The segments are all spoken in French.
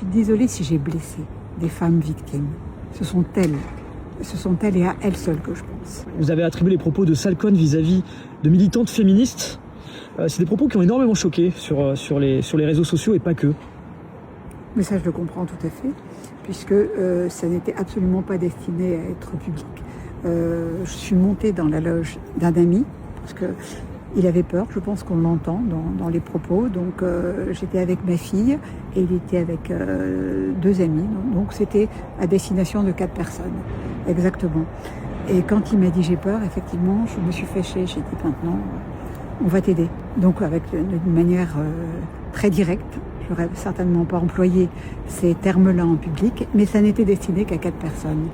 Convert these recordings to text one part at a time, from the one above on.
suis désolée si j'ai blessé des femmes victimes. Ce sont elles et à elles seules que je pense. Vous avez attribué les propos de Salcone vis-à-vis de militantes féministes. C'est des propos qui ont énormément choqué sur les réseaux sociaux et pas que. Mais ça, je le comprends tout à fait, puisque ça n'était absolument pas destiné à être public. Je suis montée dans la loge d'un ami, parce qu'il avait peur, je pense qu'on l'entend dans les propos. Donc j'étais avec ma fille et il était avec 2 amis. Donc c'était à destination de 4 personnes, exactement. Et quand il m'a dit j'ai peur, effectivement, je me suis fâchée. J'ai dit maintenant, on va t'aider. Donc avec d'une manière très directe. Je n'aurais certainement pas employé ces termes-là en public, mais ça n'était destiné qu'à 4 personnes.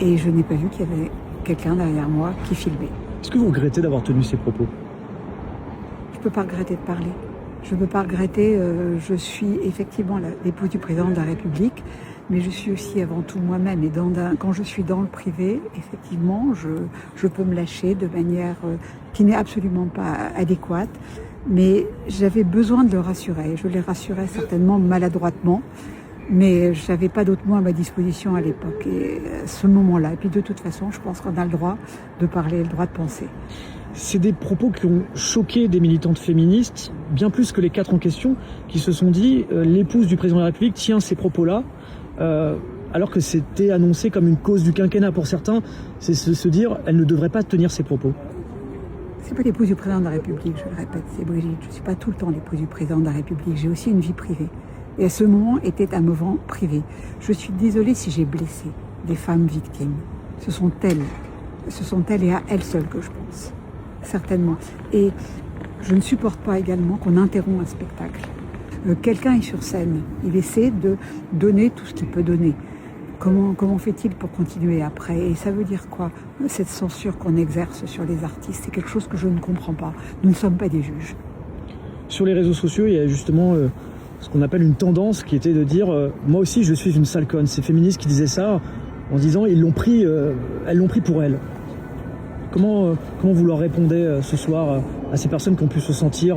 Et je n'ai pas vu qu'il y avait quelqu'un derrière moi qui filmait. Est-ce que vous regrettez d'avoir tenu ces propos? Je ne peux pas regretter de parler. Je ne peux pas regretter. Je suis effectivement l'épouse du président de la République, mais je suis aussi avant tout moi-même. Et quand je suis dans le privé, effectivement, je peux me lâcher de manière qui n'est absolument pas adéquate. Mais j'avais besoin de le rassurer. Je l'ai rassuré certainement maladroitement, mais je n'avais pas d'autre mot à ma disposition à l'époque. Et à ce moment-là, et puis de toute façon, je pense qu'on a le droit de parler, le droit de penser. C'est des propos qui ont choqué des militantes féministes, bien plus que les 4 en question, qui se sont dit l'épouse du président de la République tient ces propos-là, alors que c'était annoncé comme une cause du quinquennat pour certains. C'est se dire elle ne devrait pas tenir ces propos. C'est pas l'épouse du président de la République, je le répète, c'est Brigitte. Je ne suis pas tout le temps l'épouse du président de la République. J'ai aussi une vie privée. Et à ce moment était un moment privé. Je suis désolée si j'ai blessé des femmes victimes. Ce sont elles et à elles seules que je pense. Certainement. Et je ne supporte pas également qu'on interrompt un spectacle. Quelqu'un est sur scène. Il essaie de donner tout ce qu'il peut donner. Comment fait-il pour continuer après? Et ça veut dire quoi, cette censure qu'on exerce sur les artistes? C'est quelque chose que je ne comprends pas. Nous ne sommes pas des juges. Sur les réseaux sociaux, il y a justement ce qu'on appelle une tendance qui était de dire moi aussi je suis une Salcone. Ces féministes qui disaient ça en disant elles l'ont pris pour elles. Comment vous leur répondez ce soir à ces personnes qui ont pu se sentir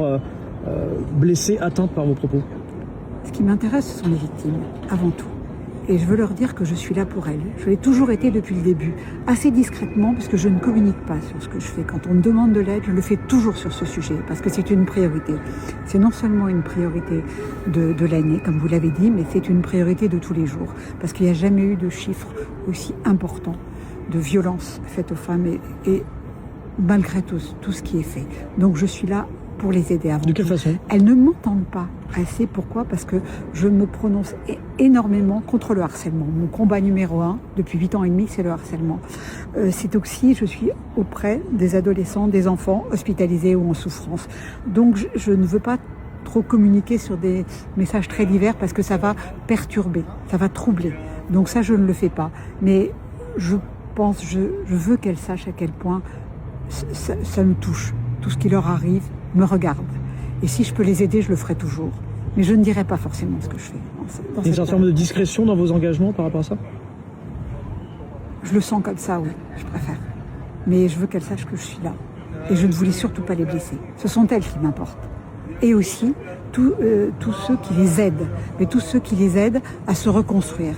blessées, atteintes par vos propos? Ce qui m'intéresse, ce sont les victimes, avant tout. Et je veux leur dire que je suis là pour elles. Je l'ai toujours été depuis le début, assez discrètement, parce que je ne communique pas sur ce que je fais. Quand on me demande de l'aide, je le fais toujours sur ce sujet, parce que c'est une priorité. C'est non seulement une priorité de l'année, comme vous l'avez dit, mais c'est une priorité de tous les jours. Parce qu'il n'y a jamais eu de chiffre aussi important de violence faite aux femmes, et malgré tout ce qui est fait. Donc je suis là pour les aider avant. De quelle façon? Elles ne m'entendent pas assez. Pourquoi? Parce que je me prononce énormément contre le harcèlement. Mon combat numéro 1, depuis 8 ans et demi, c'est le harcèlement. C'est aussi, je suis auprès des adolescents, des enfants hospitalisés ou en souffrance. Donc je ne veux pas trop communiquer sur des messages très divers parce que ça va perturber, ça va troubler. Donc ça, je ne le fais pas. Mais je veux qu'elles sachent à quel point ça me touche. Tout ce qui leur arrive me regarde. Et si je peux les aider, je le ferai toujours. Mais je ne dirai pas forcément ce que je fais. Il y a une certaine forme de discrétion dans vos engagements par rapport à ça? Je le sens comme ça, oui, je préfère. Mais je veux qu'elles sachent que je suis là. Et je ne voulais surtout pas les blesser. Ce sont elles qui m'importent. Et aussi tous ceux qui les aident. Mais tous ceux qui les aident à se reconstruire.